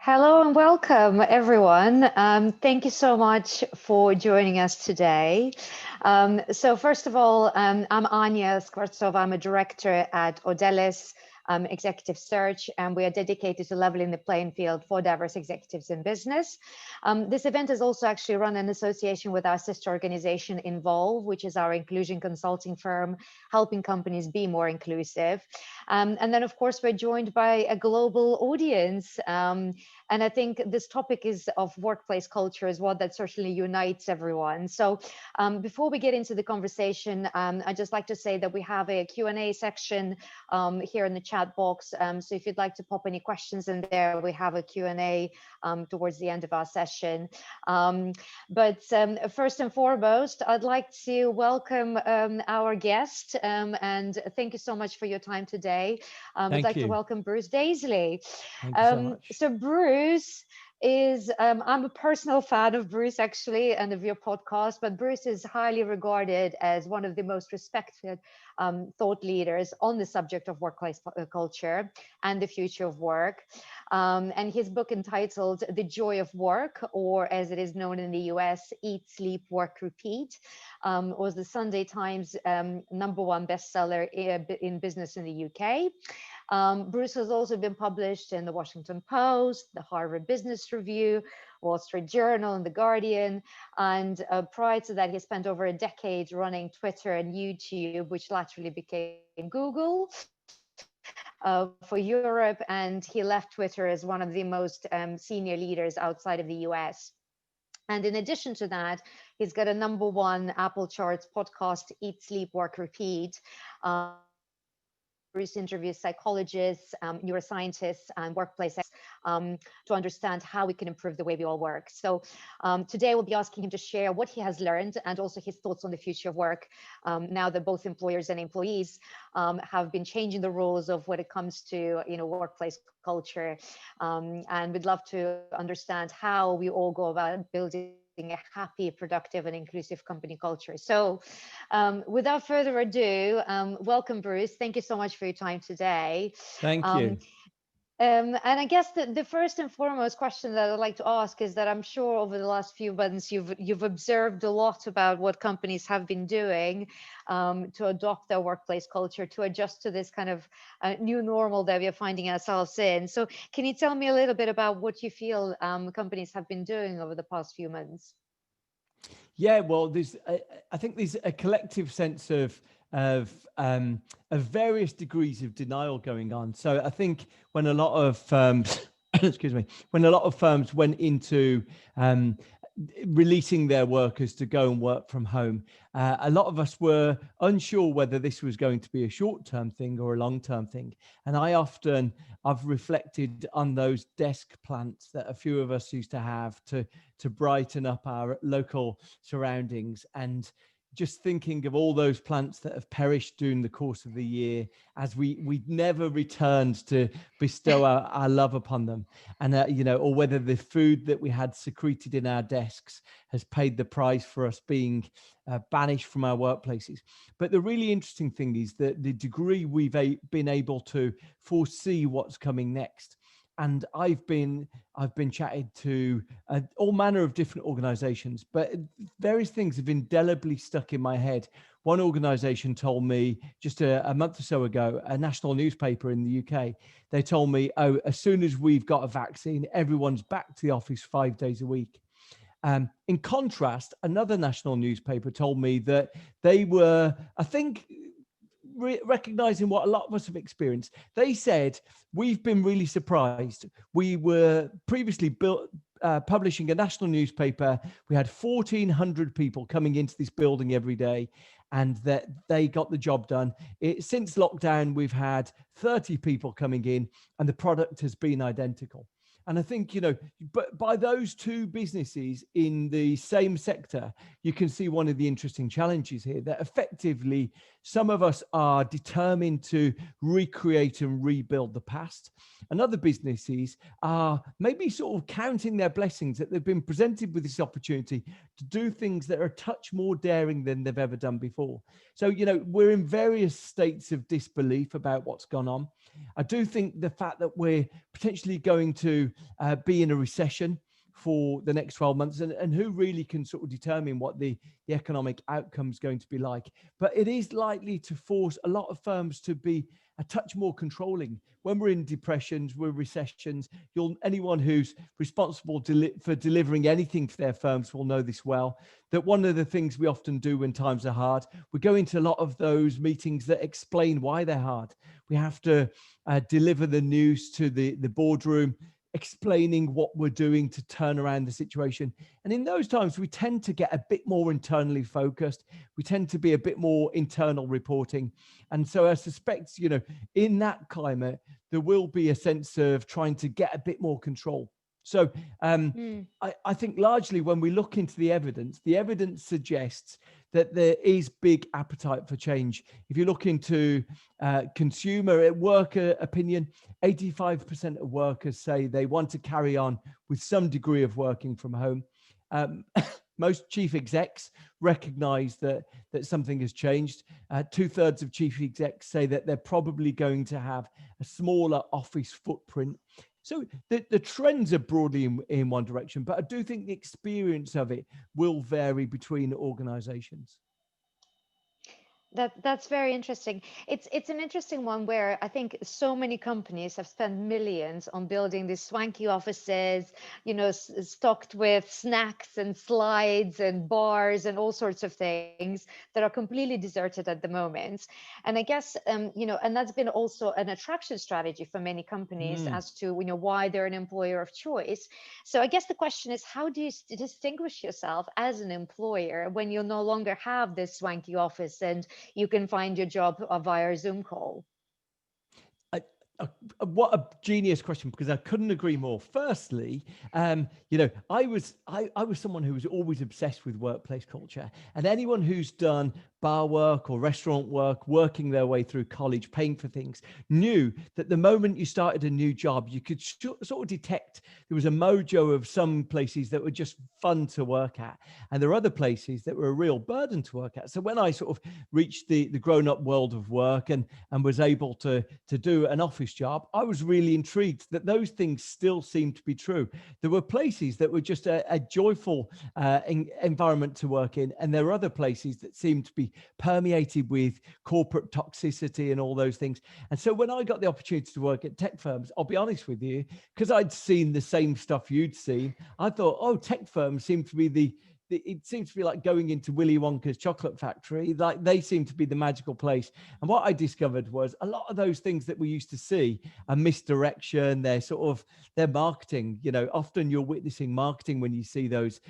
Hello and welcome, everyone. Thank you so much for joining us today. So first of all, I'm Anja Skvortsova. I'm a director at Audeliss Executive Search, and we are dedicated to leveling the playing field for diverse executives in business. This event is also actually run in association with our sister organization Involve, which is our inclusion consulting firm, helping companies be more inclusive. And then, of course, we're joined by a global audience. And I think this topic is of workplace culture is what that certainly unites everyone. So before we get into the conversation, I'd just like to say that we have a Q&A section here in the chat box. So if you'd like to pop any questions in there, we have a Q&A towards the end of our session. But first and foremost, I'd like to welcome our guest and thank you so much for your time today. I'd like to welcome Bruce Daisley. Thank you so much. So Bruce is, I'm a personal fan of Bruce actually, and of your podcast, but Bruce is highly regarded as one of the most respected thought leaders on the subject of workplace culture and the future of work. And his book entitled The Joy of Work, or as it is known in the US, Eat, Sleep, Work, Repeat, was the Sunday Times #1 bestseller in business in the UK. Bruce has also been published in the Washington Post, the Harvard Business Review, Wall Street Journal, and the Guardian. And prior to that, he spent over a decade running Twitter and YouTube, which laterally became Google for Europe. And he left Twitter as one of the most senior leaders outside of the US. And in addition to that, he's got a #1 Apple Charts podcast, Eat, Sleep, Work, Repeat. Bruce interviews psychologists, neuroscientists, and workplace to understand how we can improve the way we all work. So today we'll be asking him to share what he has learned and also his thoughts on the future of work now that both employers and employees have been changing the rules of when it comes to workplace culture. And we'd love to understand how we all go about building a happy, productive, and inclusive company culture. So without further ado, welcome, Bruce. Thank you so much for your time today. Thank you. And I guess the first and foremost question that I'd like to ask is that I'm sure over the last few months you've observed a lot about what companies have been doing to adopt their workplace culture, to adjust to this kind of new normal that we are finding ourselves in. So can you tell me a little bit about what you feel companies have been doing over the past few months? Yeah, well, I think there's a collective sense of various degrees of denial going on. So I think when a lot of firms, excuse me, when a lot of firms went into releasing their workers to go and work from home, a lot of us were unsure whether this was going to be a short-term thing or a long-term thing. And I've reflected on those desk plants that a few of us used to have to brighten up our local surroundings, and just thinking of all those plants that have perished during the course of the year as we never returned to bestow our love upon them. And, or whether the food that we had secreted in our desks has paid the price for us being banished from our workplaces. But the really interesting thing is that the degree we've been able to foresee what's coming next. And I've been chatted to all manner of different organizations, but various things have indelibly stuck in my head. One organization told me just a month or so ago, a national newspaper in the UK, they told me, oh, as soon as we've got a vaccine, everyone's back to the office 5 days a week. In contrast, another national newspaper told me that they were, I think, recognizing what a lot of us have experienced. They said, we've been really surprised. We were previously publishing a national newspaper. We had 1,400 people coming into this building every day, and that they got the job done. Since lockdown, we've had 30 people coming in, and the product has been identical. And I think, but by those two businesses in the same sector, you can see one of the interesting challenges here, that effectively Some of us are determined to recreate and rebuild the past. And other businesses are maybe sort of counting their blessings that they've been presented with this opportunity to do things that are a touch more daring than they've ever done before. So, we're in various states of disbelief about what's gone on. I do think the fact that we're potentially going to be in a recession for the next 12 months, and who really can sort of determine what the economic outcome is going to be like. But it is likely to force a lot of firms to be a touch more controlling. When we're in depressions, we're recessions, anyone who's responsible for delivering anything for their firms will know this well, that one of the things we often do when times are hard, we go into a lot of those meetings that explain why they're hard. We have to deliver the news to the boardroom, explaining what we're doing to turn around the situation. And in those times, we tend to get a bit more internally focused. We tend to be a bit more internal reporting. And so I suspect, in that climate, there will be a sense of trying to get a bit more control. So I think largely when we look into the evidence suggests that there is big appetite for change. If you look into consumer worker opinion, 85% of workers say they want to carry on with some degree of working from home. Most chief execs recognize that something has changed. 2/3 of chief execs say that they're probably going to have a smaller office footprint. So the trends are broadly in one direction, but I do think the experience of it will vary between organizations. That's very interesting. It's an interesting one where I think so many companies have spent millions on building these swanky offices, stocked with snacks and slides and bars and all sorts of things that are completely deserted at the moment. And I guess and that's been also an attraction strategy for many companies as to why they're an employer of choice. So I guess the question is, how do you distinguish yourself as an employer when you no longer have this swanky office and you can find your job via a Zoom call? What a genius question, because I couldn't agree more. Firstly, I was someone who was always obsessed with workplace culture, and anyone who's done bar work or restaurant work, working their way through college, paying for things, knew that the moment you started a new job, you could sort of detect there was a mojo of some places that were just fun to work at, and there were other places that were a real burden to work at. So when I sort of reached the grown-up world of work and was able to do an office job, I was really intrigued that those things still seemed to be true. There were places that were just a joyful environment to work in, and there were other places that seemed to be permeated with corporate toxicity and all those things. And so when I got the opportunity to work at tech firms, I'll be honest with you, because I'd seen the same stuff you'd seen, I thought, oh, tech firms seem to be it seems to be like going into Willy Wonka's chocolate factory. Like, they seem to be the magical place. And what I discovered was a lot of those things that we used to see are misdirection. They're marketing. Often you're witnessing marketing when you see those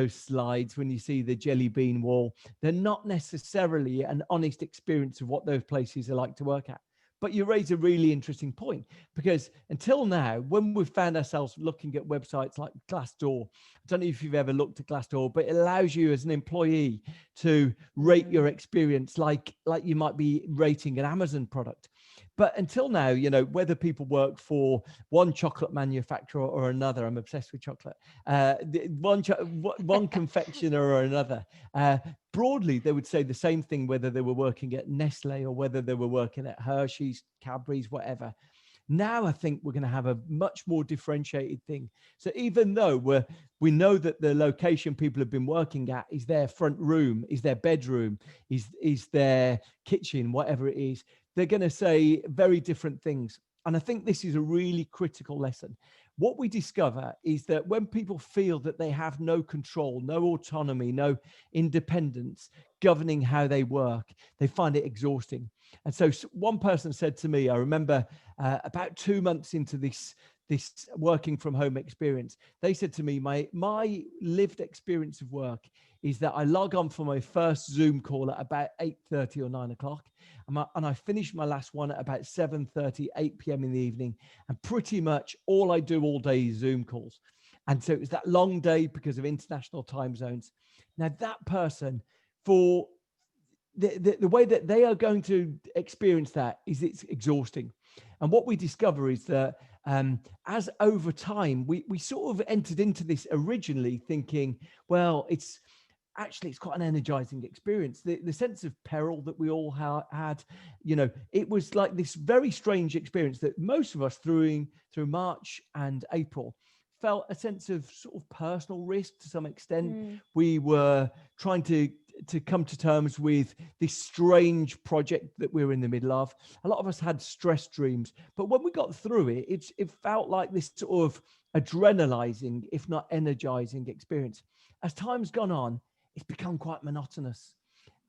slides, when you see the jelly bean wall. They're not necessarily an honest experience of what those places are like to work at. But you raise a really interesting point, because until now, when we've found ourselves looking at websites like Glassdoor, I don't know if you've ever looked at Glassdoor, but it allows you as an employee to rate your experience like you might be rating an Amazon product. But until now, whether people work for one chocolate manufacturer or another, I'm obsessed with chocolate, one confectioner or another, broadly, they would say the same thing, whether they were working at Nestle or whether they were working at Hershey's, Cadbury's, whatever. Now, I think we're going to have a much more differentiated thing. So even though we know that the location people have been working at is their front room, is their bedroom, is their kitchen, whatever it is, they're going to say very different things. And I think this is a really critical lesson. What we discover is that when people feel that they have no control, no autonomy, no independence governing how they work, they find it exhausting. And so one person said to me, I remember about 2 months into this working from home experience, they said to me, my lived experience of work is that I log on for my first Zoom call at about 8:30 or 9 o'clock. And I finish my last one at about 7:30, 8 p.m. in the evening. And pretty much all I do all day is Zoom calls. And so it was that long day because of international time zones. Now, that person, for the way that they are going to experience that is it's exhausting. And what we discover is that as over time, we sort of entered into this originally thinking, well, it's quite an energizing experience. The sense of peril that we all had, it was like this very strange experience that most of us through March and April felt a sense of sort of personal risk to some extent. We were trying to come to terms with this strange project that we were in the middle of. A lot of us had stress dreams, but when we got through it, it felt like this sort of adrenalizing, if not energizing experience. As time's gone on, it's become quite monotonous.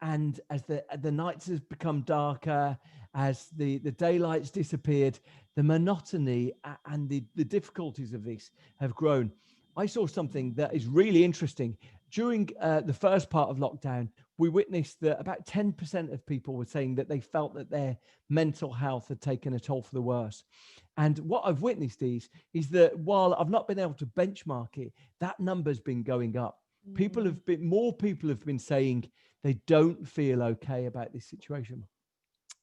And as the nights have become darker, as the daylight's disappeared, the monotony and the difficulties of this have grown. I saw something that is really interesting. During the first part of lockdown, we witnessed that about 10% of people were saying that they felt that their mental health had taken a toll for the worse. And what I've witnessed is that while I've not been able to benchmark it, that number's been going up. More people have been saying they don't feel okay about this situation.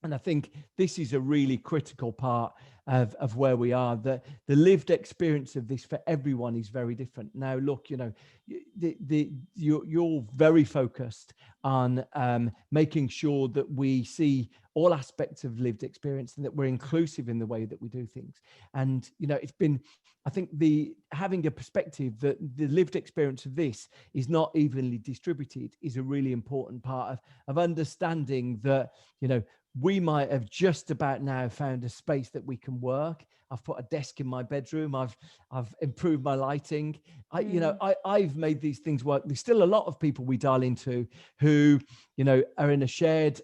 And I think this is a really critical part of where we are, that the lived experience of this for everyone is very different. Now, look, you're very focused on making sure that we see all aspects of lived experience and that we're inclusive in the way that we do things. And, it's been, I think, having a perspective that the lived experience of this is not evenly distributed is a really important part of understanding that, we might have just about now found a space that we can work. I've put a desk in my bedroom. I've improved my lighting. I've made these things work. There's still a lot of people we dial into who, are in a shared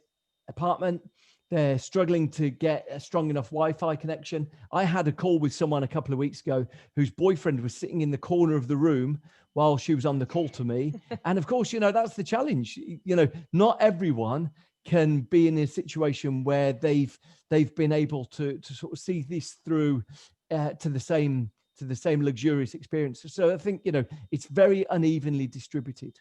apartment. They're struggling to get a strong enough Wi-Fi connection. I had a call with someone a couple of weeks ago whose boyfriend was sitting in the corner of the room while she was on the call to me. And of course, that's the challenge. Not everyone can be in a situation where they've been able to sort of see this through to the same luxurious experience. So I think it's very unevenly distributed.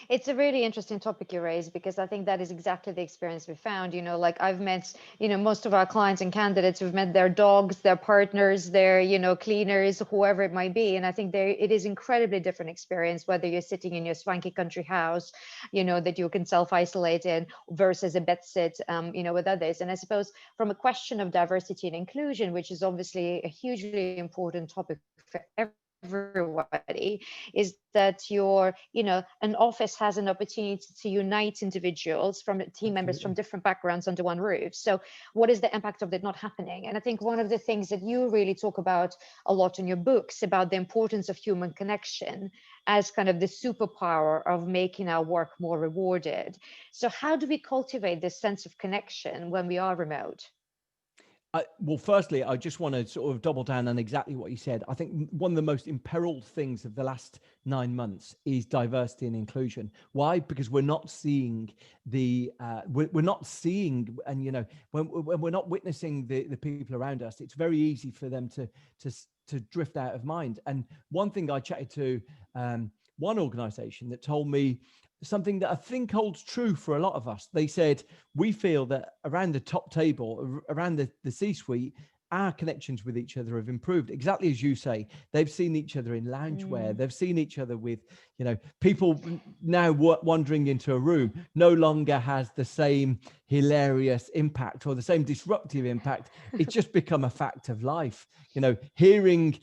It's a really interesting topic you raised, because I think that is exactly the experience we found. Like I've met, most of our clients and candidates who've met their dogs, their partners, their, cleaners, whoever it might be. And I think it is incredibly different experience, whether you're sitting in your swanky country house, that you can self-isolate in, versus a bed sit, with others. And I suppose from a question of diversity and inclusion, which is obviously a hugely important topic for everybody, is that an office has an opportunity to unite individuals from team members from different backgrounds under one roof. So what is the impact of that not happening? And I think one of the things that you really talk about a lot in your books about the importance of human connection as kind of the superpower of making our work more rewarded. So how do we cultivate this sense of connection when we are remote? Well, firstly, I just want to sort of double down on exactly what you said. I think one of the most imperiled things of the last 9 months is diversity and inclusion. Why? Because we're not seeing we're not seeing, and when we're not witnessing the people around us, it's very easy for them to drift out of mind. And one thing I chatted to one organization that told me something that I think holds true for a lot of us. They said, we feel that around the top table, around the C-suite, our connections with each other have improved. Exactly as you say, they've seen each other in loungewear. They've seen each other with, people now wandering into a room no longer has the same hilarious impact or the same disruptive impact. It's just become a fact of life. Hearing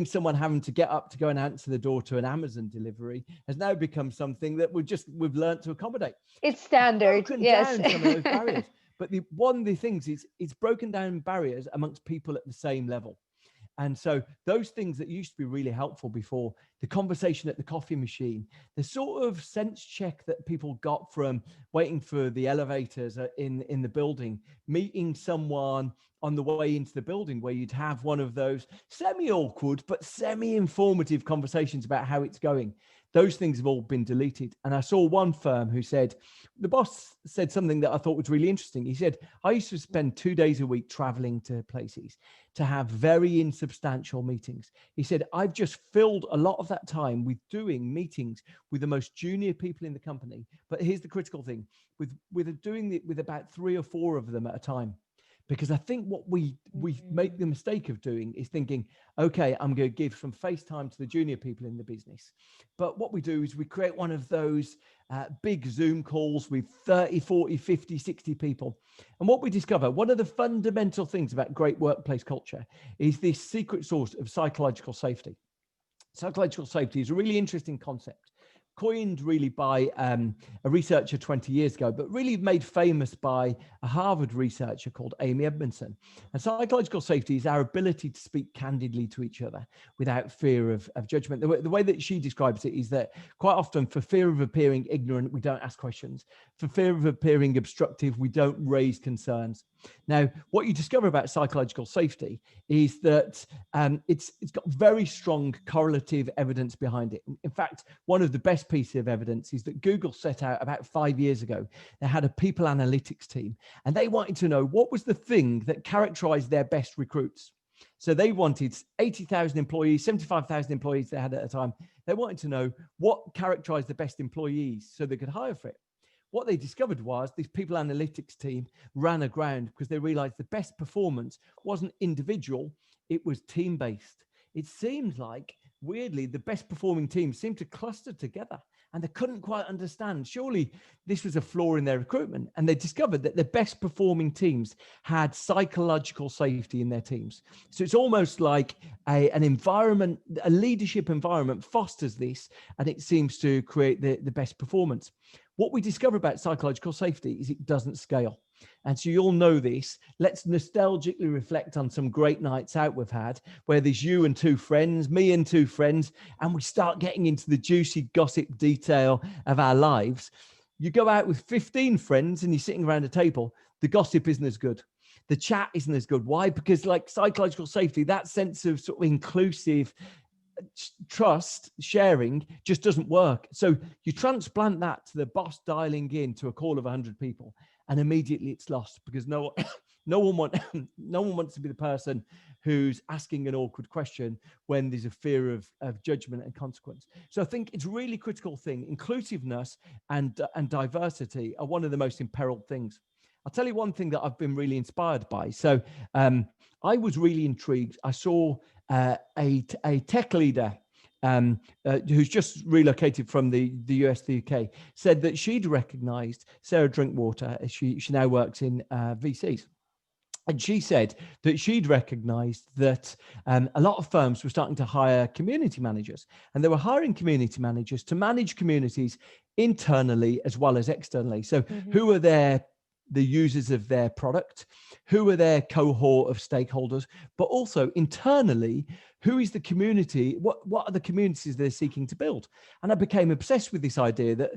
someone having to get up to go and answer the door to an Amazon delivery has now become something that we've learned to accommodate. It's standard. Yes. Down some of those barriers. But one of the things is it's broken down barriers amongst people at the same level. And so those things that used to be really helpful before, the conversation at the coffee machine, the sort of sense check that people got from waiting for the elevators in the building, meeting someone on the way into the building where you'd have one of those semi-awkward but semi-informative conversations about how it's going. Those things have all been deleted. And I saw one firm who said, the boss said something that I thought was really interesting. He said, I used to spend 2 days a week traveling to places to have very insubstantial meetings. He said, I've just filled a lot of that time with doing meetings with the most junior people in the company. But here's the critical thing, with doing it with about 3 or 4 of them at a time. Because I think what we make the mistake of doing is thinking, okay, I'm going to give some face time to the junior people in the business. But what we do is we create one of those big Zoom calls with 30, 40, 50, 60 people. And what we discover, one of the fundamental things about great workplace culture is this secret source of psychological safety. Psychological safety is a really interesting concept, coined really by a researcher 20 years ago, but really made famous by a Harvard researcher called Amy Edmondson. And psychological safety is our ability to speak candidly to each other without fear of judgment. The way that she describes it is that quite often, for fear of appearing ignorant, we don't ask questions. For fear of appearing obstructive, we don't raise concerns. Now, what you discover about psychological safety is that it's got very strong correlative evidence behind it. In fact, one of the best pieces of evidence is that Google set out about 5 years ago. They had a people analytics team, and they wanted to know what was the thing that characterized their best recruits. So they wanted 80,000 employees, 75,000 employees they had at a time. They wanted to know what characterized the best employees so they could hire for it. What they discovered was this people analytics team ran aground because they realized the best performance wasn't individual, it was team-based. It seemed like, weirdly, the best performing teams seemed to cluster together, and they couldn't quite understand. Surely this was a flaw in their recruitment. And they discovered that the best performing teams had psychological safety in their teams. So it's almost like an environment, a leadership environment fosters this, and it seems to create the best performance. What we discover about psychological safety is it doesn't scale. And so you'll know this. Let's nostalgically reflect on some great nights out we've had, where there's you and 2 friends, me and 2 friends, and we start getting into the juicy gossip detail of our lives. You go out with 15 friends and you're sitting around a table, the gossip isn't as good. The chat isn't as good. Why? Because like psychological safety, that sense of sort of inclusive trust sharing just doesn't work. So you transplant that to the boss dialing in to a call of 100 people, and immediately it's lost because no one wants to be the person who's asking an awkward question when there's a fear of judgment and consequence. So I think it's a really critical thing. Inclusiveness and diversity are one of the most imperiled things. I'll tell you one thing that I've been really inspired by. So I was really intrigued. I saw a tech leader who's just relocated from the US to the UK, said that she'd recognized Sarah Drinkwater. She now works in VCs. And she said that she'd recognized that a lot of firms were starting to hire community managers, and they were hiring community managers to manage communities internally as well as externally. So who are the users of their product, who are their cohort of stakeholders, but also internally, who is the community, what are the communities they're seeking to build? And I became obsessed with this idea that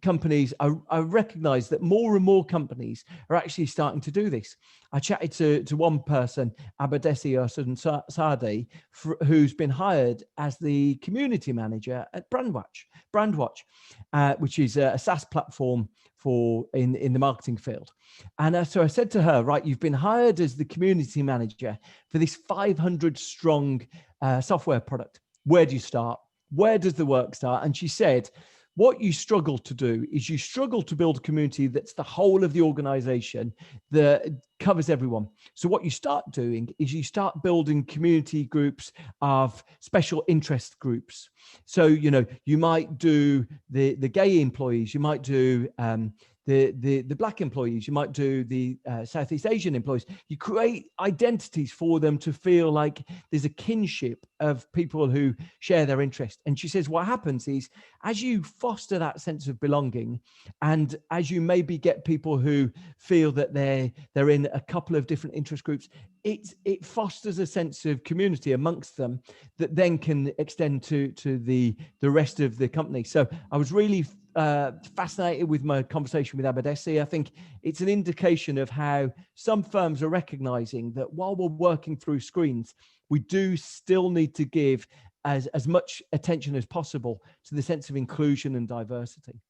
companies, I recognize that more and more companies are actually starting to do this. I chatted to one person, Audeliss Sadi, who's been hired as the community manager at Brandwatch, which is a SaaS platform in the marketing field. And so I said to her, right, you've been hired as the community manager for this 500 strong software product. Where do you start? Where does the work start? And she said, what you struggle to do is you struggle to build a community that's the whole of the organization, that covers everyone. So what you start doing is you start building community groups of special interest groups. So, you might do the gay employees, you might do the Black employees, you might do the Southeast Asian employees. You create identities for them to feel like there's a kinship of people who share their interest. And she says what happens is, as you foster that sense of belonging, and as you maybe get people who feel that they're in a couple of different interest groups, it fosters a sense of community amongst them that then can extend to the rest of the company. So I was really fascinated with my conversation with Audeliss. I think it's an indication of how some firms are recognizing that while we're working through screens, we do still need to give as much attention as possible to the sense of inclusion and diversity.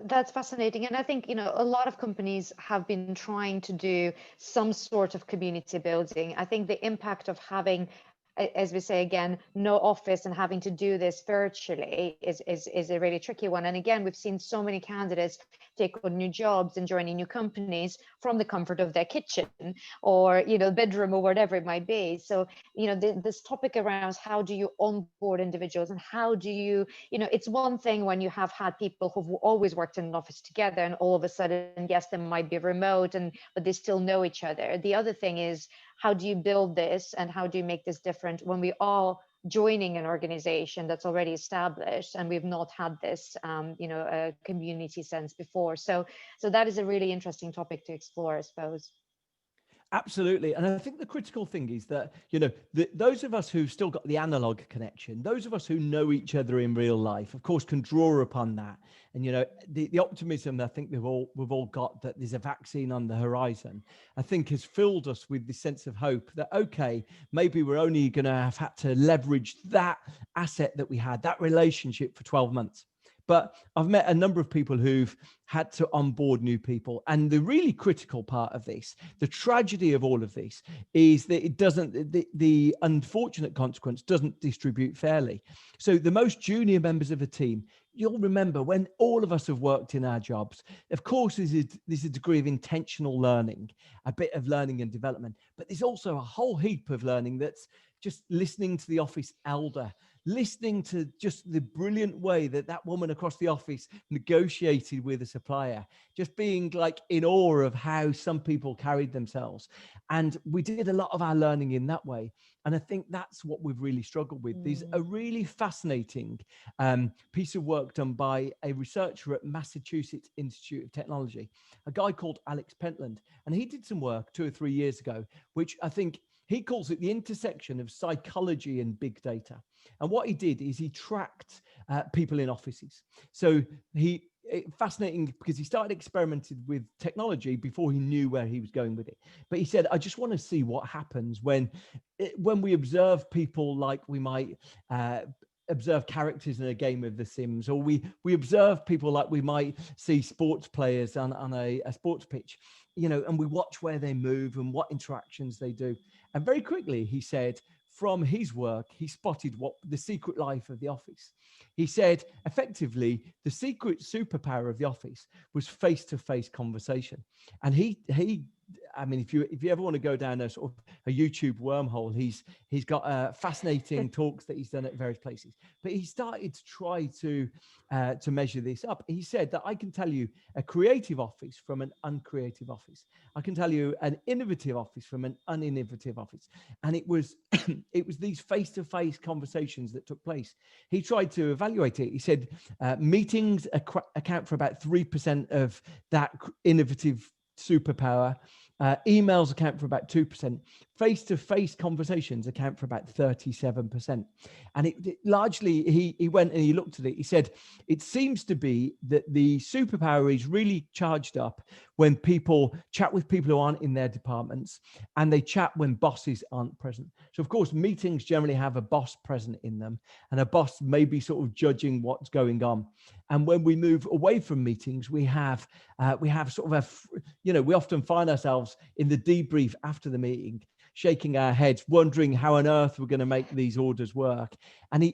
That's fascinating. And I think, a lot of companies have been trying to do some sort of community building. I think the impact of having, as we say again, no office and having to do this virtually is a really tricky one. And again, we've seen so many candidates take on new jobs and joining new companies from the comfort of their kitchen or, bedroom or whatever it might be. So, this topic around how do you onboard individuals and how do you, it's one thing when you have had people who've always worked in an office together and all of a sudden, yes, they might be remote but they still know each other. The other thing is, how do you build this and how do you make this different when we are joining an organization that's already established and we've not had this community sense before. So that is a really interesting topic to explore, I suppose. Absolutely. And I think the critical thing is that, those of us who've still got the analog connection, those of us who know each other in real life, of course, can draw upon that. And, the optimism I think we've all got that there's a vaccine on the horizon, I think has filled us with this sense of hope that, okay, maybe we're only going to have had to leverage that asset that we had, that relationship for 12 months. But I've met a number of people who've had to onboard new people. And the really critical part of this, the tragedy of all of this, is that it doesn't, the unfortunate consequence doesn't distribute fairly. So the most junior members of a team, you'll remember when all of us have worked in our jobs, of course, there's a degree of intentional learning, a bit of learning and development, but there's also a whole heap of learning that's just listening to the office elder, listening to just the brilliant way that woman across the office negotiated with a supplier, just being like in awe of how some people carried themselves. And we did a lot of our learning in that way. And I think that's what we've really struggled with. There's a really fascinating piece of work done by a researcher at Massachusetts Institute of Technology, a guy called Alex Pentland. And he did some work 2 or 3 years ago, which I think he calls it the intersection of psychology and big data. And what he did is he tracked people in offices. So fascinating because he started experimenting with technology before he knew where he was going with it. But he said, I just want to see what happens when we observe people like we might observe characters in a game of The Sims, or we observe people like we might see sports players on a sports pitch, and we watch where they move and what interactions they do. And very quickly, he said, from his work, he spotted what the secret life of the office. He said, effectively, the secret superpower of the office was face-to-face conversation. And I mean, if you ever want to go down a sort of a YouTube wormhole, he's got fascinating talks that he's done at various places. But he started to try to measure this up. He said that I can tell you a creative office from an uncreative office. I can tell you an innovative office from an uninnovative office. And it was it was these face-to-face conversations that took place. He tried to evaluate it. He said meetings account for about 3% of that innovative superpower. Emails account for about 2%. Face-to-face conversations account for about 37%. And it largely, he went and he looked at it. He said, it seems to be that the superpower is really charged up when people chat with people who aren't in their departments, and they chat when bosses aren't present. So of course, meetings generally have a boss present in them, and a boss may be sort of judging what's going on. And when we move away from meetings, we have sort of we often find ourselves in the debrief after the meeting, shaking our heads, wondering how on earth we're going to make these orders work. And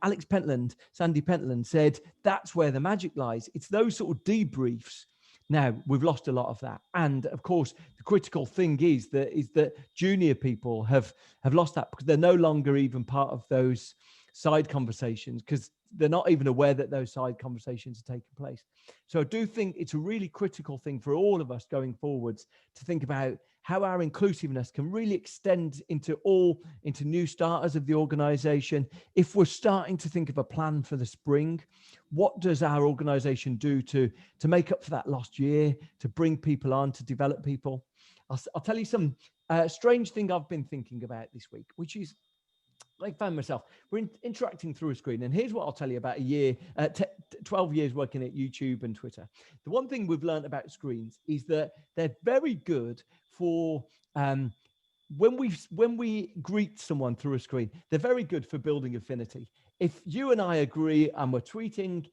Alex Pentland, Sandy Pentland, said that's where the magic lies. It's those sort of debriefs. Now we've lost a lot of that, and of course, the critical thing is that junior people have lost that because they're no longer even part of those side conversations, because they're not even aware that those side conversations are taking place. So I do think it's a really critical thing for all of us going forwards to think about how our inclusiveness can really extend into new starters of the organization. If we're starting to think of a plan for the spring, what does our organization do to make up for that lost year, to bring people on, to develop people? I'll tell you some strange thing I've been thinking about this week, which is I found myself, we're interacting through a screen. And here's what I'll tell you about 12 years working at YouTube and Twitter. The one thing we've learned about screens is that they're very good for when we greet someone through a screen, they're very good for building affinity. If you and I agree and we're tweeting,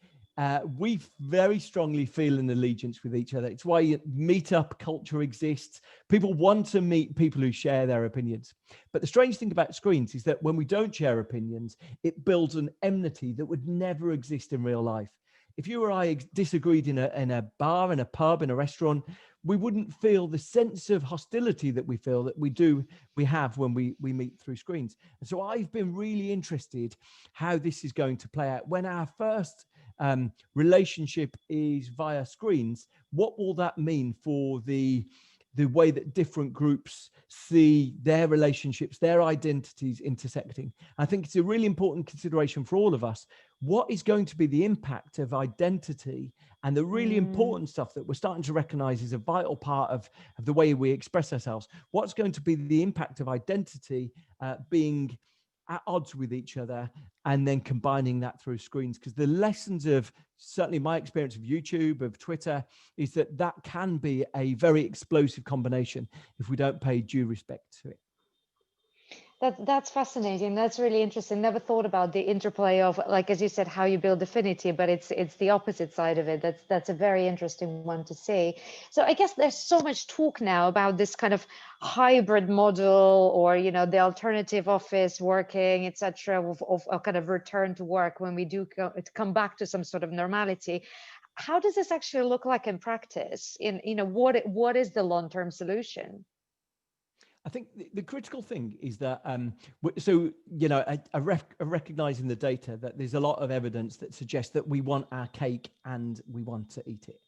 we very strongly feel an allegiance with each other. It's why meetup culture exists. People want to meet people who share their opinions. But the strange thing about screens is that when we don't share opinions, it builds an enmity that would never exist in real life. If you or I disagreed in a bar, in a pub, in a restaurant, we wouldn't feel the sense of hostility that we feel that we have when we meet through screens. And so I've been really interested how this is going to play out. When our first relationship is via screens, what will that mean for the way that different groups see their relationships, their identities intersecting? I think it's a really important consideration for all of us. What is going to be the impact of identity and the really important stuff that we're starting to recognize is a vital part of the way we express ourselves? What's going to be the impact of identity being at odds with each other and then combining that through screens? Because the lessons of certainly my experience of YouTube, of Twitter, is that that can be a very explosive combination if we don't pay due respect to it. That's fascinating. That's really interesting. Never thought about the interplay of, like, as you said, how you build affinity, but it's the opposite side of it. That's a very interesting one to see. So I guess there's so much talk now about this kind of hybrid model, or the alternative office working, etc., of a kind of return to work when we do come back to some sort of normality. How does this actually look like in practice? What is the long-term solution? I think the critical thing is that, I recognize in the data that there's a lot of evidence that suggests that we want our cake and we want to eat it.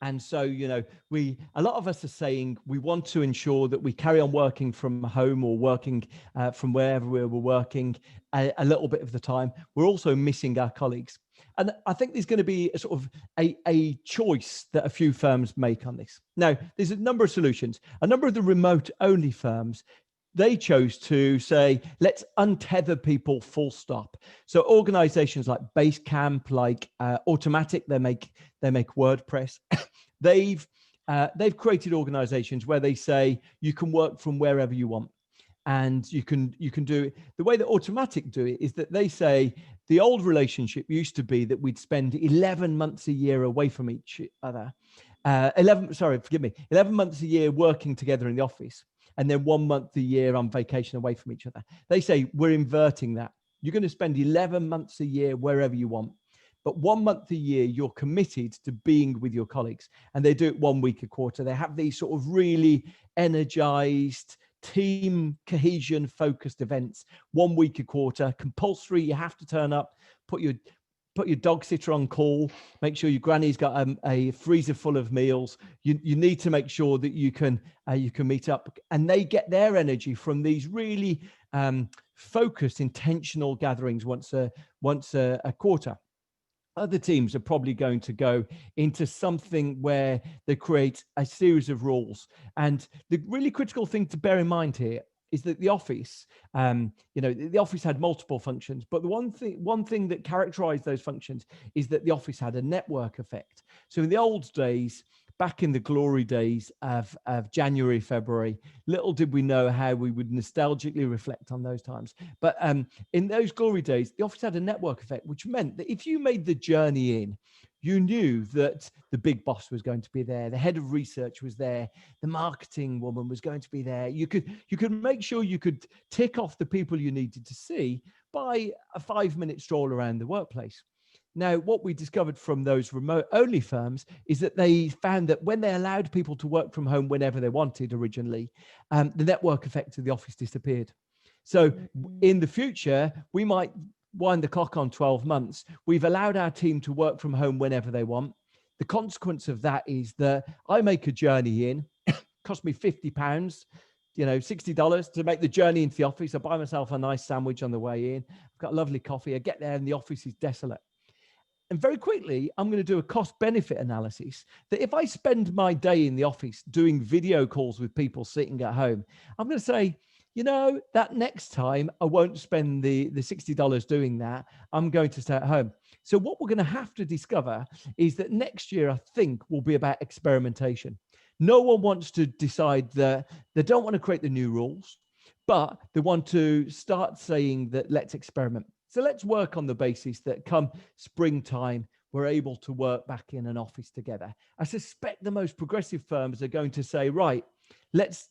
And so, a lot of us are saying we want to ensure that we carry on working from home or working from wherever we're working a little bit of the time. We're also missing our colleagues. And I think there's going to be a sort of a choice that a few firms make on this. Now, there's a number of solutions. A number of the remote only firms, they chose to say, let's untether people full stop. So organizations like Basecamp, like Automatic, they make WordPress. They've created organizations where they say you can work from wherever you want. And you can do it. The way that Automatic do it is that they say the old relationship used to be that we'd spend 11 months a year away from each other. 11 months a year working together in the office, and then 1 month a year on vacation away from each other. They say we're inverting that. You're going to spend 11 months a year wherever you want, but 1 month a year you're committed to being with your colleagues. And they do it 1 week a quarter. They have these sort of really energized, team cohesion focused events 1 week a quarter, compulsory. You have to turn up, put your dog sitter on call, make sure your granny's got a freezer full of meals. You need to make sure that you can meet up, and they get their energy from these really focused, intentional gatherings once a quarter. Other teams are probably going to go into something where they create a series of rules. And the really critical thing to bear in mind here is that the office, the office had multiple functions, but the one thing that characterized those functions is that the office had a network effect. So in the old days, back in the glory days of January, February, little did we know how we would nostalgically reflect on those times. But in those glory days, the office had a network effect, which meant that if you made the journey in, you knew that the big boss was going to be there, the head of research was there, the marketing woman was going to be there. You could make sure you could tick off the people you needed to see by a 5-minute stroll around the workplace. Now, what we discovered from those remote-only firms is that they found that when they allowed people to work from home whenever they wanted originally, the network effect of the office disappeared. So in the future, we might wind the clock on 12 months. We've allowed our team to work from home whenever they want. The consequence of that is that I make a journey in, cost me £50, $60 to make the journey into the office. I buy myself a nice sandwich on the way in. I've got a lovely coffee. I get there and the office is desolate. And very quickly, I'm going to do a cost-benefit analysis that if I spend my day in the office doing video calls with people sitting at home, I'm going to say, that next time I won't spend the $60 doing that. I'm going to stay at home. So what we're going to have to discover is that next year, I think, will be about experimentation. No one wants to decide that they don't want to create the new rules. but they want to start saying that let's experiment. So let's work on the basis that come springtime, we're able to work back in an office together. I suspect the most progressive firms are going to say, right, let's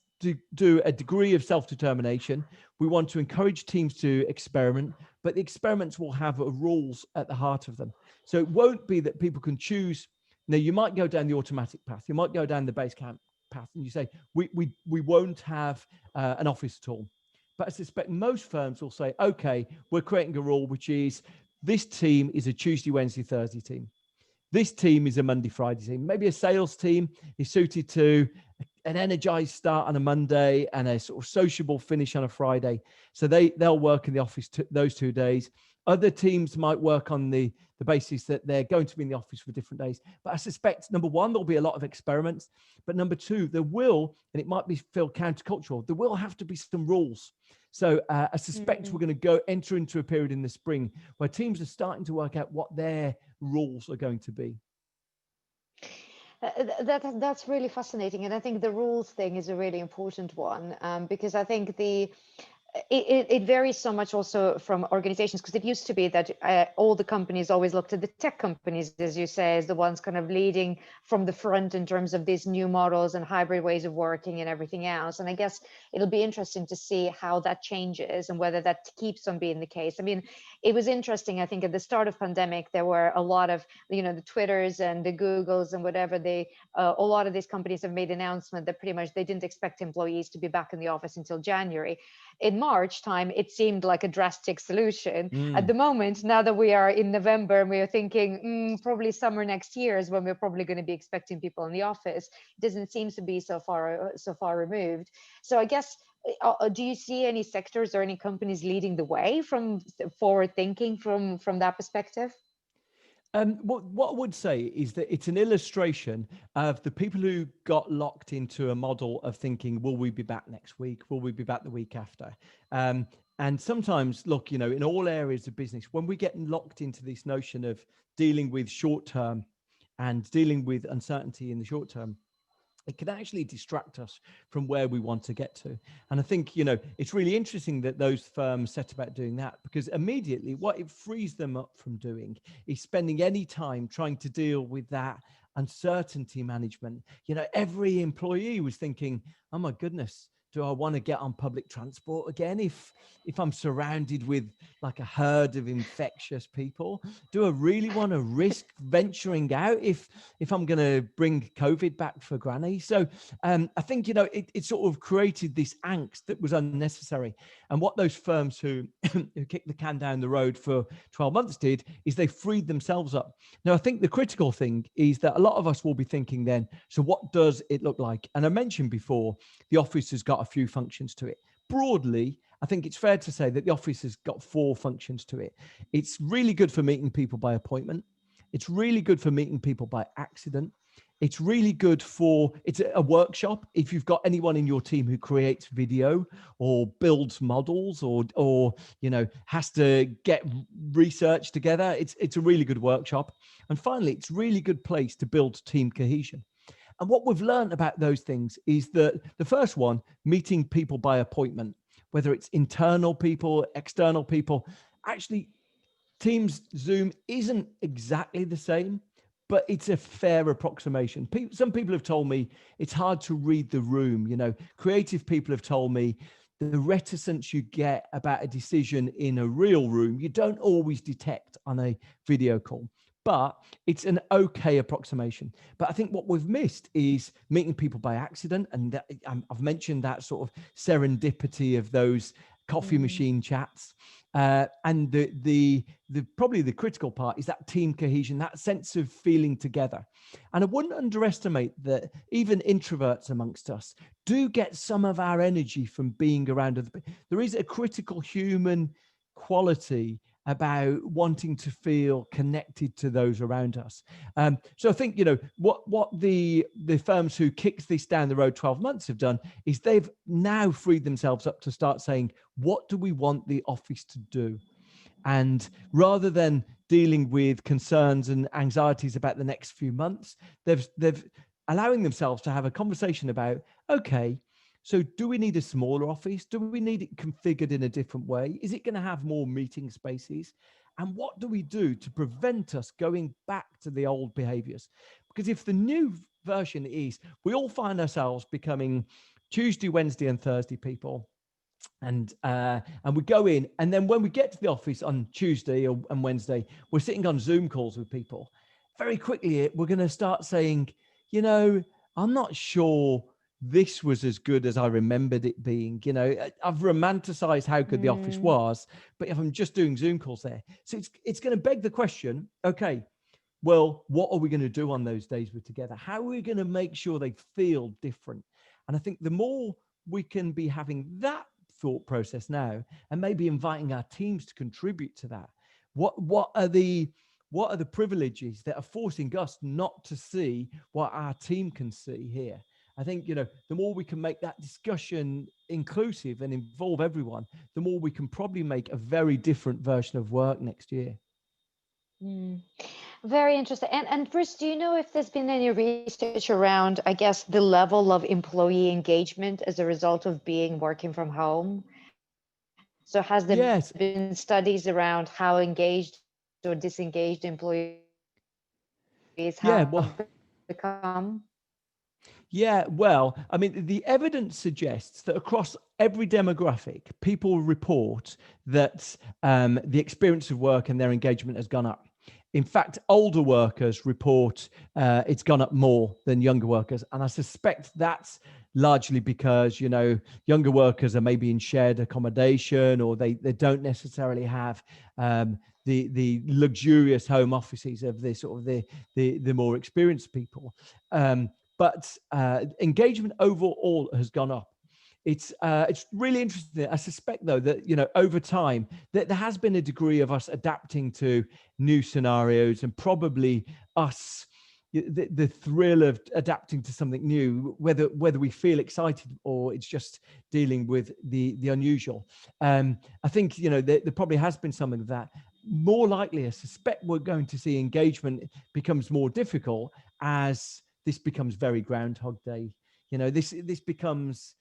do a degree of self-determination. We want to encourage teams to experiment, but the experiments will have rules at the heart of them. So it won't be that people can choose. Now, you might go down the automatic path. You might go down the base camp path and you say, we won't have an office at all. But I suspect most firms will say, okay, we're creating a rule, which is this team is a Tuesday, Wednesday, Thursday team. This team is a Monday, Friday team. Maybe a sales team is suited to an energized start on a Monday and a sort of sociable finish on a Friday. So they'll work in the office those 2 days. Other teams might work on the basis that they're going to be in the office for different days. But I suspect, number one, there'll be a lot of experiments. But number two, there will, and it might feel countercultural, there will have to be some rules. So I suspect we're going to enter into a period in the spring where teams are starting to work out what their rules are going to be. That's really fascinating, and I think the rules thing is a really important one, because I think it varies so much also from organizations, because it used to be that all the companies always looked at the tech companies, as you say, as the ones kind of leading from the front in terms of these new models and hybrid ways of working and everything else. And I guess it'll be interesting to see how that changes and whether that keeps on being the case. I mean, it was interesting, I think at the start of pandemic, there were a lot of, the Twitters and the Googles and whatever, a lot of these companies have made announcement that pretty much they didn't expect employees to be back in the office until January. In March time, it seemed like a drastic solution. At the moment, now that we are in November, and we are thinking probably summer next year is when we're probably going to be expecting people in the office. It doesn't seem to be so far removed. So I guess, do you see any sectors or any companies leading the way from forward thinking from that perspective? What I would say is that it's an illustration of the people who got locked into a model of thinking, will we be back next week? Will we be back the week after? And sometimes, look, in all areas of business, when we get locked into this notion of dealing with short term and dealing with uncertainty in the short term, it can actually distract us from where we want to get to. And I think, it's really interesting that those firms set about doing that, because immediately what it frees them up from doing is spending any time trying to deal with that uncertainty management. Every employee was thinking, oh my goodness, do I want to get on public transport again if I'm surrounded with like a herd of infectious people? Do I really want to risk venturing out if I'm going to bring COVID back for granny? So I think, it sort of created this angst that was unnecessary. And what those firms who kicked the can down the road for 12 months did is they freed themselves up. Now, I think the critical thing is that a lot of us will be thinking then, so what does it look like? And I mentioned before, the office has got a few functions to it. Broadly, I think it's fair to say that the office has got 4 functions to it. It's really good for meeting people by appointment. It's really good for meeting people by accident. It's really good it's a workshop. If you've got anyone in your team who creates video or builds models or has to get research together, it's a really good workshop. And finally, it's a really good place to build team cohesion. And what we've learned about those things is that the first one, meeting people by appointment, whether it's internal people, external people, actually Teams Zoom isn't exactly the same, but it's a fair approximation. Some people have told me it's hard to read the room. Creative people have told me the reticence you get about a decision in a real room, you don't always detect on a video call. But it's an okay approximation. But I think what we've missed is meeting people by accident. And I've mentioned that sort of serendipity of those coffee machine chats. And the probably the critical part is that team cohesion, that sense of feeling together. And I wouldn't underestimate that even introverts amongst us do get some of our energy from being around other people. There is a critical human quality about wanting to feel connected to those around us. So I think, what the firms who kicked this down the road 12 months have done is they've now freed themselves up to start saying, what do we want the office to do? And rather than dealing with concerns and anxieties about the next few months, they've allowing themselves to have a conversation about, okay, So do we need a smaller office? Do we need it configured in a different way? Is it going to have more meeting spaces? And what do we do to prevent us going back to the old behaviors? Because if the new version is we all find ourselves becoming Tuesday, Wednesday, and Thursday people, and we go in, and then when we get to the office on Tuesday and Wednesday, we're sitting on Zoom calls with people. Very quickly, we're going to start saying, you know, I'm not sure this was as good as I remembered it being. You know, I've romanticized how good the office was, but if I'm just doing Zoom calls there, so it's going to beg the question, okay, well, what are we going to do on those days we're together? How are we going to make sure they feel different? And I think the more we can be having that thought process now, and maybe inviting our teams to contribute to that, what are the privileges that are forcing us not to see what our team can see here? I think, you know, the more we can make that discussion inclusive and involve everyone, the more we can probably make a very different version of work next year. Very interesting. And Bruce, do you know if there's been any research around, I guess, the level of employee engagement as a result of being working from home? So has there been Yes. studies around how engaged or disengaged employees have become? Yeah. Well, I mean, the evidence suggests that across every demographic, people report that the experience of work and their engagement has gone up. In fact, older workers report it's gone up more than younger workers. And I suspect that's largely because, you know, younger workers are maybe in shared accommodation, or they don't necessarily have the luxurious home offices of the sort of the more experienced people. But engagement overall has gone up. It's really interesting. I suspect, though, that, you know, over time that there has been a degree of us adapting to new scenarios, and probably us the thrill of adapting to something new, whether we feel excited or it's just dealing with the unusual. I think, you know, there probably has been something of that. More likely, I suspect we're going to see engagement becomes more difficult as this becomes very Groundhog Day. You know, this becomes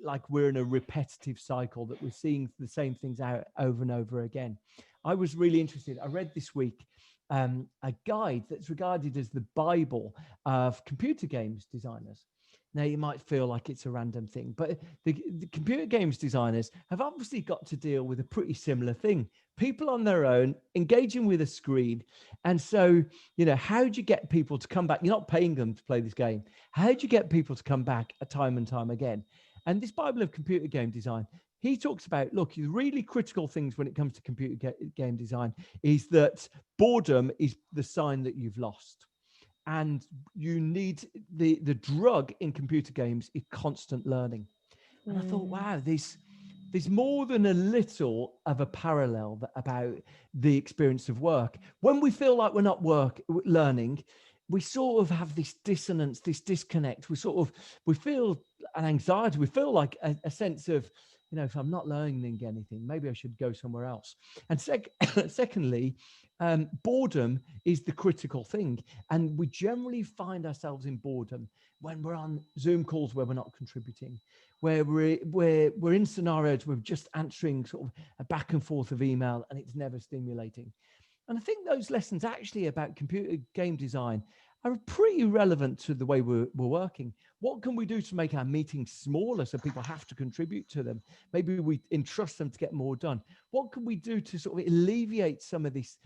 like we're in a repetitive cycle, that we're seeing the same things out over and over again. I was really interested. I read this week a guide that's regarded as the Bible of computer games designers. Now, you might feel like it's a random thing, but the computer games designers have obviously got to deal with a pretty similar thing. People on their own, engaging with a screen. And so, you know, how do you get people to come back? You're not paying them to play this game. How do you get people to come back time and time again? And this Bible of computer game design, he talks about, look, the really critical things when it comes to computer game design is that boredom is the sign that you've lost. And you need the drug in computer games is constant learning. And I thought, wow, there's more than a little of a parallel about the experience of work. When we feel like we're not learning, we sort of have this dissonance, this disconnect. We feel an anxiety. We feel like a sense of, you know, if I'm not learning anything, maybe I should go somewhere else. And secondly, boredom is the critical thing. And we generally find ourselves in boredom when we're on Zoom calls where we're not contributing, where we're in scenarios where we're just answering sort of a back and forth of email, and it's never stimulating. And I think those lessons actually about computer game design are pretty relevant to the way we're working. What can we do to make our meetings smaller so people have to contribute to them? Maybe we entrust them to get more done. What can we do to sort of alleviate some of this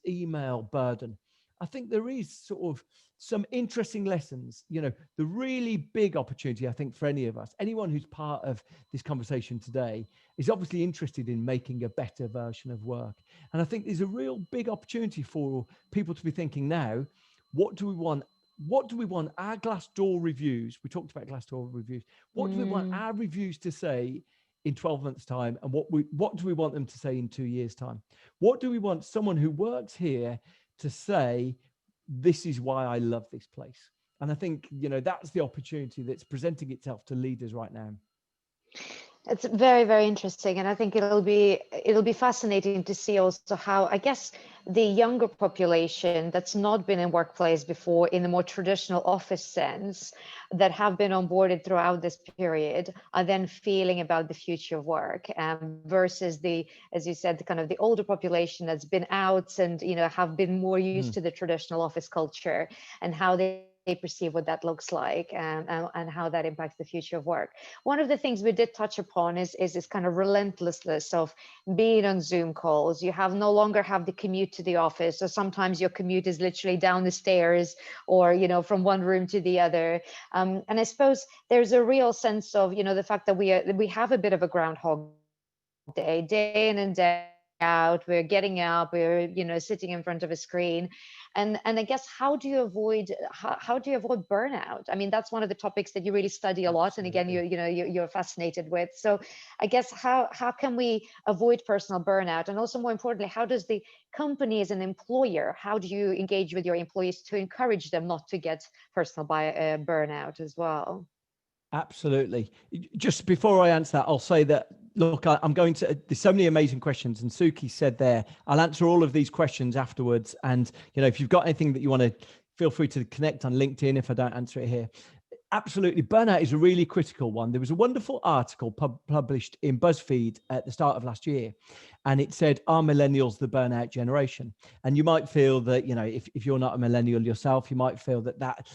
email burden? I think there is sort of some interesting lessons. You know, the really big opportunity, I think, for any of us, anyone who's part of this conversation today, is obviously interested in making a better version of work. And I think there's a real big opportunity for people to be thinking now, what do we want? What do we want our Glassdoor reviews? We talked about Glassdoor reviews. What do we want our reviews to say in 12 months' time? And what do we want them to say in 2 years' time? What do we want someone who works here to say, this is why I love this place? And I think, you know, that's the opportunity that's presenting itself to leaders right now. It's very, very interesting, and I think it'll be fascinating to see also how, I guess, the younger population that's not been in workplace before in the more traditional office sense, that have been onboarded throughout this period, are then feeling about the future of work, versus the, as you said, the kind of the older population that's been out and have been more used to the traditional office culture, and how they perceive what that looks like, and how that impacts the future of work. One of the things we did touch upon is this kind of relentlessness of being on Zoom calls. You have no longer have the commute to the office, or sometimes your commute is literally down the stairs, or from one room to the other. And I suppose there's a real sense of the fact that we have a bit of a groundhog day in and day out. We're getting up, we're sitting in front of a screen, and I guess how do you avoid burnout? I mean, that's one of the topics that you really study a lot, and again, you're fascinated with. So I guess how can we avoid personal burnout, and also more importantly, how does the company as an employer, how do you engage with your employees to encourage them not to get personal burnout as well? Absolutely. Just before I answer that, I'll say that, look, I'm going to, there's so many amazing questions. And Suki said there, I'll answer all of these questions afterwards. And, if you've got anything that you want to, feel free to connect on LinkedIn if I don't answer it here. Absolutely. Burnout is a really critical one. There was a wonderful article published in BuzzFeed at the start of last year, and it said, are millennials the burnout generation? And you might feel that, if you're not a millennial yourself, you might feel that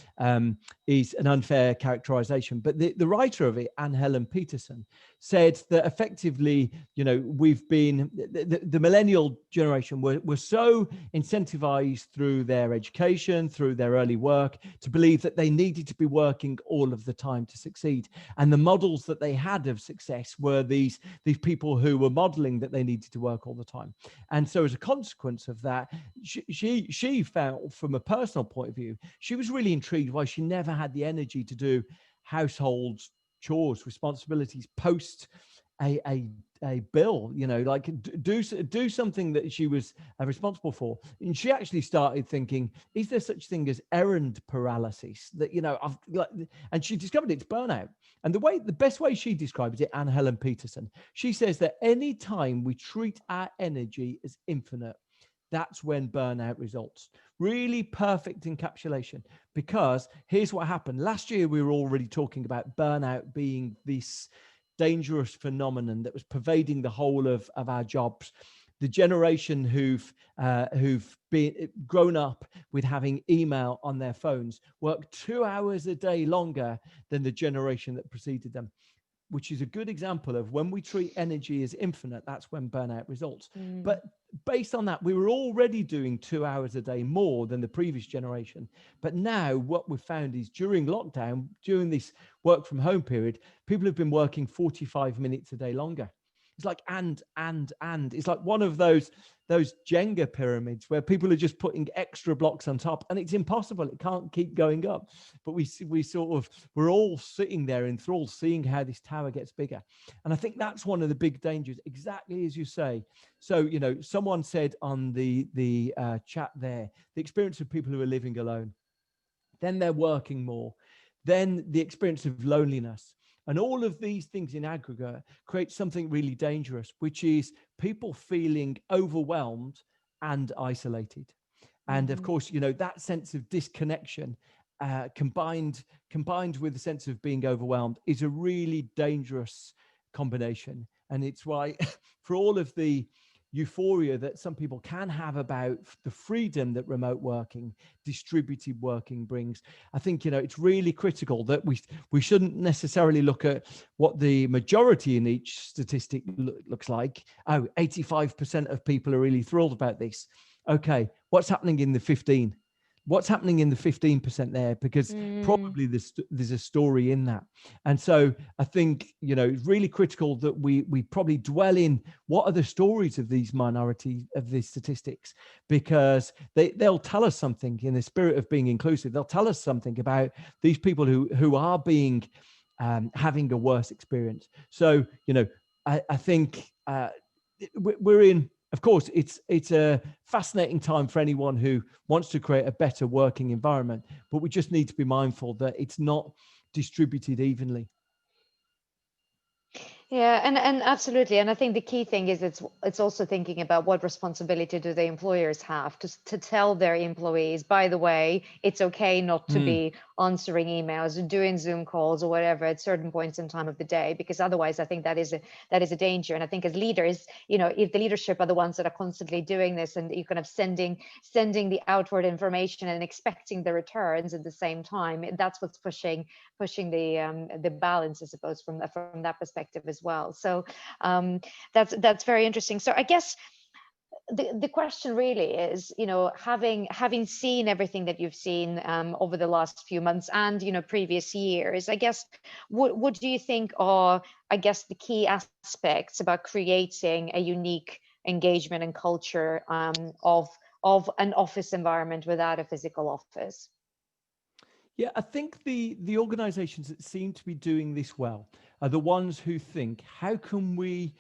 is an unfair characterization. But the writer of it, Anne Helen Peterson, said that effectively, we've been, the millennial generation were so incentivized through their education, through their early work, to believe that they needed to be working all of the time to succeed. And the models that they had of success were these people who were modeling that they needed to work all the time. And so as a consequence of that, she felt, from a personal point of view, she was really intrigued why she never had the energy to do household chores, responsibilities, post a bill, like do something that she was responsible for. And she actually started thinking, is there such thing as errand paralysis? That and she discovered it's burnout. And the best way she describes it, Anne Helen Peterson, she says that any time we treat our energy as infinite, that's when burnout results. Really perfect encapsulation, because here's what happened. Last year, we were already talking about burnout being this dangerous phenomenon that was pervading the whole of our jobs. The generation who've been grown up with having email on their phones work 2 hours a day longer than the generation that preceded them, which is a good example of when we treat energy as infinite, that's when burnout results. But based on that, we were already doing 2 hours a day more than the previous generation. But now what we've found is during lockdown, during this work from home period, people have been working 45 minutes a day longer. It's like, and it's like one of those Jenga pyramids where people are just putting extra blocks on top, and it's impossible. It can't keep going up. But we're all sitting there enthralled, seeing how this tower gets bigger. And I think that's one of the big dangers, exactly as you say. So, someone said on the chat there, the experience of people who are living alone, then they're working more, then the experience of loneliness. And all of these things in aggregate create something really dangerous, which is people feeling overwhelmed and isolated. And of course, that sense of disconnection combined with the sense of being overwhelmed is a really dangerous combination. And it's why for all of the euphoria that some people can have about the freedom that remote working, distributed working brings, I think it's really critical that we shouldn't necessarily look at what the majority in each statistic looks like. 85% of people are really thrilled about this. Okay, what's happening in the 15? What's happening in the 15% there? Because probably there's a story in that. And so I think, it's really critical that we probably dwell in what are the stories of these minority, of these statistics, because they'll tell us something in the spirit of being inclusive. They'll tell us something about these people who are being, having a worse experience. So, I think we're in, of course, it's a fascinating time for anyone who wants to create a better working environment, but we just need to be mindful that it's not distributed evenly. Yeah, and absolutely. And I think the key thing is it's also thinking about what responsibility do the employers have to tell their employees, by the way, it's okay not to Mm. be answering emails or doing Zoom calls or whatever at certain points in time of the day, because otherwise I think that is a danger. And I think as leaders, if the leadership are the ones that are constantly doing this and you're kind of sending the outward information and expecting the returns at the same time, that's what's pushing the balance, I suppose, from that perspective as well. So that's very interesting. So I guess the question really is, having seen everything that you've seen over the last few months and previous years, I guess what do you think are, I guess, the key aspects about creating a unique engagement and culture of an office environment without a physical office? Yeah, I think the organizations that seem to be doing this well are the ones who think, how can we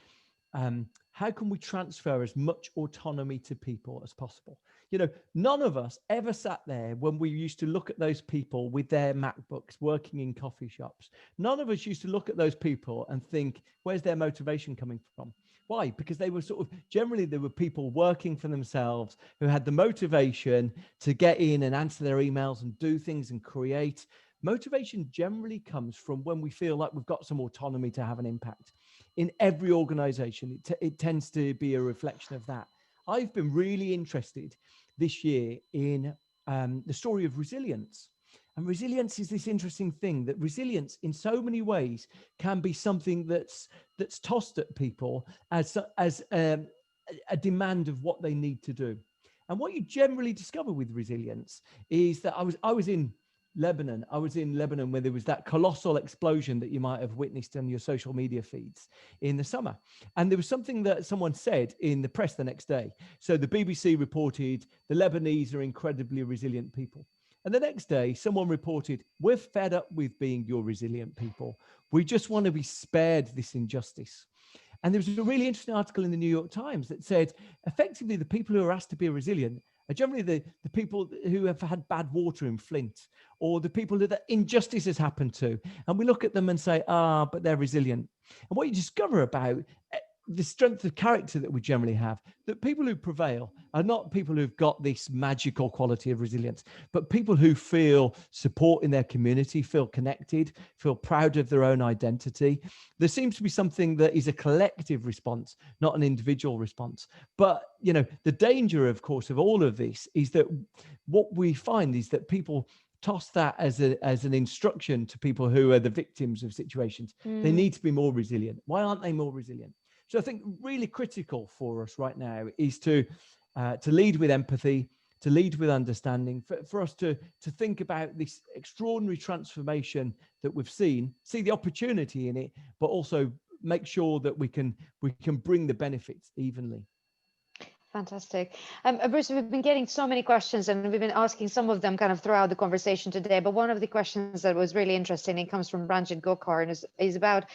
transfer as much autonomy to people as possible? None of us ever sat there when we used to look at those people with their MacBooks working in coffee shops. None of us used to look at those people and think, where's their motivation coming from? Why? Because they were generally, there were people working for themselves who had the motivation to get in and answer their emails and do things and create. Motivation generally comes from when we feel like we've got some autonomy to have an impact. In every organization, it tends to be a reflection of that. I've been really interested this year in the story of resilience. And resilience is this interesting thing, that resilience in so many ways can be something that's tossed at people as a demand of what they need to do. And what you generally discover with resilience is that I was in Lebanon. I was in Lebanon where there was that colossal explosion that you might have witnessed on your social media feeds in the summer. And there was something that someone said in the press the next day. So the BBC reported the Lebanese are incredibly resilient people. And the next day, someone reported, we're fed up with being your resilient people. We just want to be spared this injustice. And there was a really interesting article in the New York Times that said, effectively, the people who are asked to be resilient are generally the people who have had bad water in Flint, or the people that injustice has happened to. And we look at them and say, but they're resilient. And what you discover about the strength of character that we generally have, that people who prevail are not people who've got this magical quality of resilience, but people who feel support in their community, feel connected, feel proud of their own identity. There seems to be something that is a collective response, not an individual response. But, the danger, of course, of all of this is that what we find is that people toss that as an instruction to people who are the victims of situations. They need to be more resilient. Why aren't they more resilient? So I think really critical for us right now is to lead with empathy, to lead with understanding, for us to think about this extraordinary transformation that we've seen, see the opportunity in it, but also make sure that we can bring the benefits evenly. Fantastic. Bruce, we've been getting so many questions and we've been asking some of them kind of throughout the conversation today. But one of the questions that was really interesting, it comes from Ranjit Gokar, and is about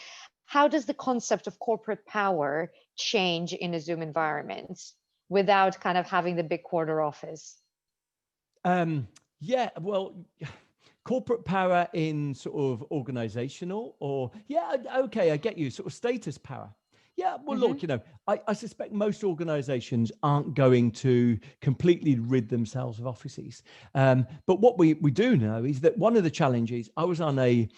how does the concept of corporate power change in a Zoom environment without kind of having the big corner office? Yeah, well, corporate power in sort of organizational okay, I get you, sort of status power. Yeah, well, look, I suspect most organizations aren't going to completely rid themselves of offices. But what we do know is that one of the challenges, I was on a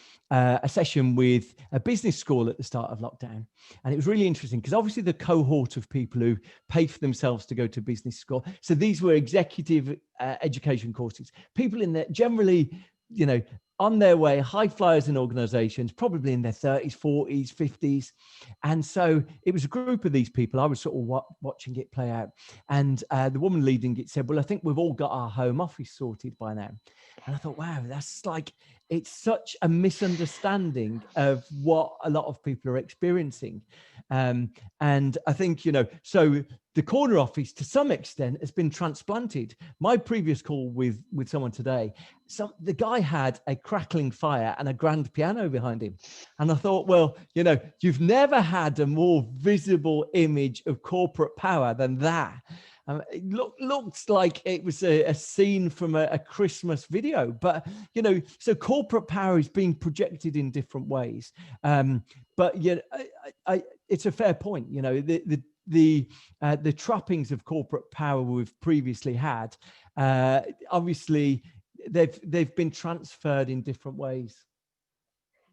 session with a business school at the start of lockdown. And it was really interesting because obviously the cohort of people who pay for themselves to go to business school. So these were executive education courses, people in that generally, on their way, high flyers in organizations, probably in their 30s, 40s, 50s. And so it was a group of these people. I was sort of watching it play out. And the woman leading it said, well, I think we've all got our home office sorted by now. And I thought, wow, that's it's such a misunderstanding of what a lot of people are experiencing. And I think, so the corner office to some extent has been transplanted. My previous call with someone today, the guy had a crackling fire and a grand piano behind him. And I thought, well, you've never had a more visible image of corporate power than that. It looks like it was a scene from a Christmas video, but, so corporate power is being projected in different ways. But it's a fair point. You know, the trappings of corporate power we've previously had, obviously they've been transferred in different ways.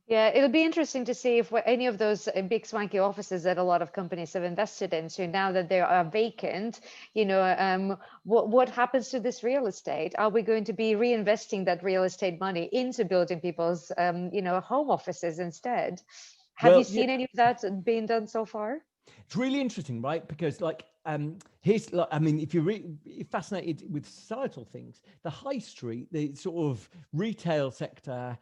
Yeah, it'll be interesting to see if any of those big swanky offices that a lot of companies have invested into, now that they are vacant, what happens to this real estate? Are we going to be reinvesting that real estate money into building people's, home offices instead? Have you Well, yeah, seen any of that being done so far? it's really interesting, right? Because here's like, I mean, if you're fascinated with societal things, the high street, the sort of retail sector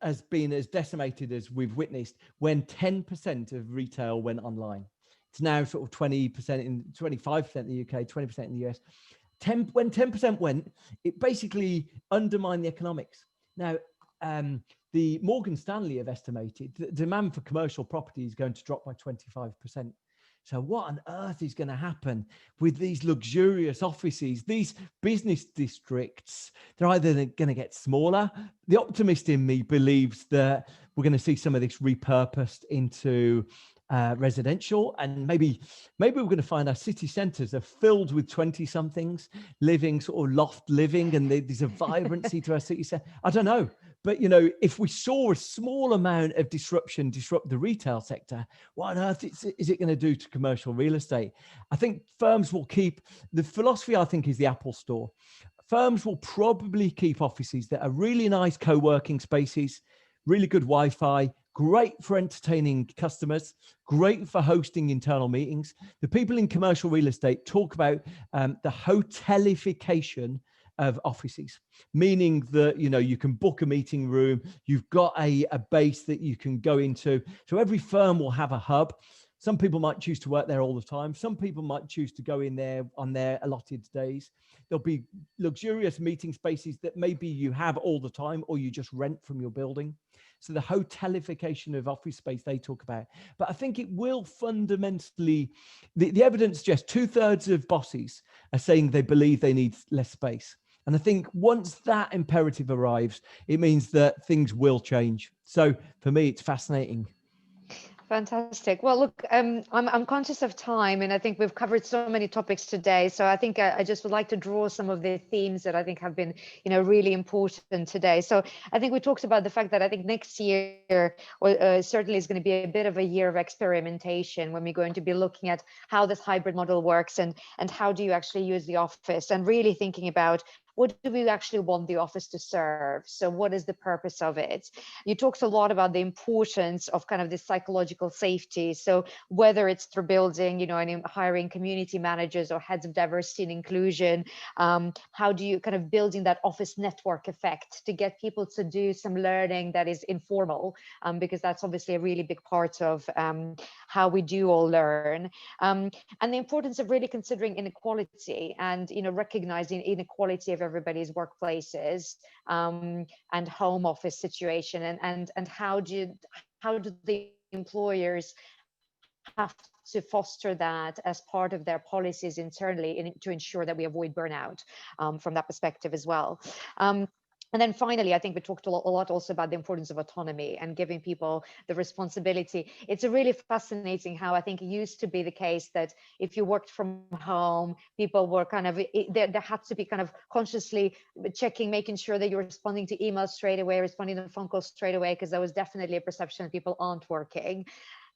has been as decimated as we've witnessed when 10% of retail went online. It's now sort of 20% in 25% in the UK, 20% in the US. When 10% went, it basically undermined the economics. Now, the Morgan Stanley have estimated that demand for commercial property is going to drop by 25%. So what on earth is going to happen with these luxurious offices, these business districts? They're either going to get smaller. The optimist in me believes that we're going to see some of this repurposed into residential, and maybe we're going to find our city centres are filled with 20-somethings living sort of loft living, and there's a vibrancy to our city centre. I don't know. But, if we saw a small amount of disruption disrupt the retail sector, what on earth is it going to do to commercial real estate? I think firms will keep, the philosophy I think is the Apple Store. Firms will probably keep offices that are really nice co-working spaces, really good Wi-Fi, great for entertaining customers, great for hosting internal meetings. The people in commercial real estate talk about the hotelification of offices, meaning that, you can book a meeting room, you've got a base that you can go into. So every firm will have a hub. Some people might choose to work there all the time. Some people might choose to go in there on their allotted days. There'll be luxurious meeting spaces that maybe you have all the time, or you just rent from your building. So the hotelification of office space they talk about. But I think it will fundamentally, the evidence suggests 2/3 of bosses are saying they believe they need less space. And I think once that imperative arrives, it means that things will change. So for me, it's fascinating. Fantastic. Well, look, I'm conscious of time, and I think we've covered so many topics today. So I think I just would like to draw some of the themes that I think have been, really important today. So I think we talked about the fact that I think next year, or certainly is going to be a bit of a year of experimentation, when we're going to be looking at how this hybrid model works, and how do you actually use the office, and really thinking about, what do we actually want the office to serve? So what is the purpose of it? You talked a lot about the importance of kind of this psychological safety. So whether it's through building, and hiring community managers or heads of diversity and inclusion, how do you kind of building that office network effect to get people to do some learning that is informal, because that's obviously a really big part of how we do all learn, and the importance of really considering inequality, and recognizing inequality of everybody's workplaces, and home office situation, and how do the employers have to foster that as part of their policies internally, to ensure that we avoid burnout, from that perspective as well. And then finally, I think we talked a lot also about the importance of autonomy and giving people the responsibility. It's a really fascinating how I think it used to be the case that if you worked from home, people were kind of, there had to be kind of consciously checking, making sure that you're responding to emails straight away, responding to phone calls straight away, because there was definitely a perception that people aren't working.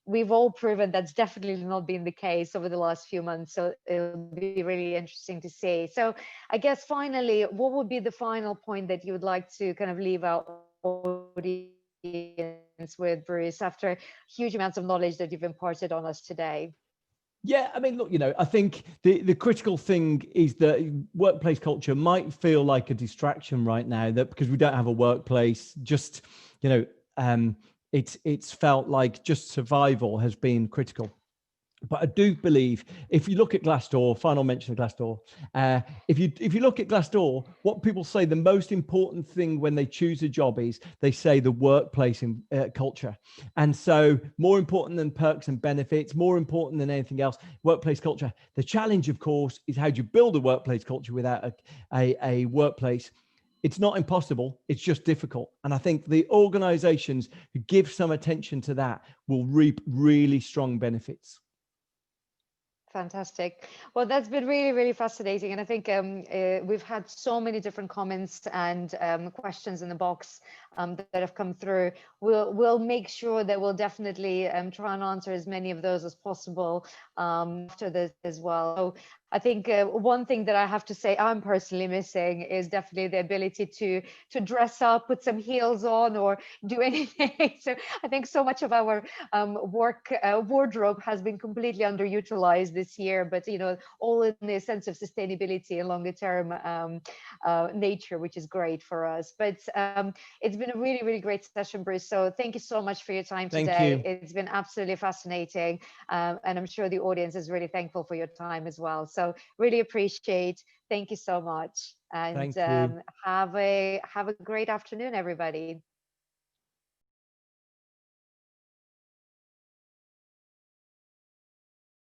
We've all proven that's definitely not been the case over the last few months. So it'll be really interesting to see. So I guess finally, what would be the final point that you would like to kind of leave our audience with, Bruce, after huge amounts of knowledge that you've imparted on us today? Yeah, I mean, look, I think the critical thing is that workplace culture might feel like a distraction right now, that because we don't have a workplace, just, it's felt like just survival has been critical. But I do believe, if you look at Glassdoor, final mention of Glassdoor, if you look at Glassdoor, what people say the most important thing when they choose a job is, they say the workplace culture. And so more important than perks and benefits, more important than anything else, workplace culture. The challenge, of course, is how do you build a workplace culture without a workplace? It's not impossible, it's just difficult. And I think the organizations who give some attention to that will reap really strong benefits. Fantastic. Well, that's been really, really fascinating. And I think we've had so many different comments and questions in the box that have come through. We'll make sure that we'll definitely try and answer as many of those as possible after this as well. So I think one thing that I have to say I'm personally missing is definitely the ability to dress up, put some heels on, or do anything. So I think so much of our work wardrobe has been completely underutilized this year, but all in the sense of sustainability and longer term nature, which is great for us. But it's been a really, really great session, Bruce. So thank you so much for your time Thank today. you. It's been absolutely fascinating. And I'm sure the audience is really thankful for your time as well. So really appreciate. Thank you so much. And Thank you. have a great afternoon, everybody.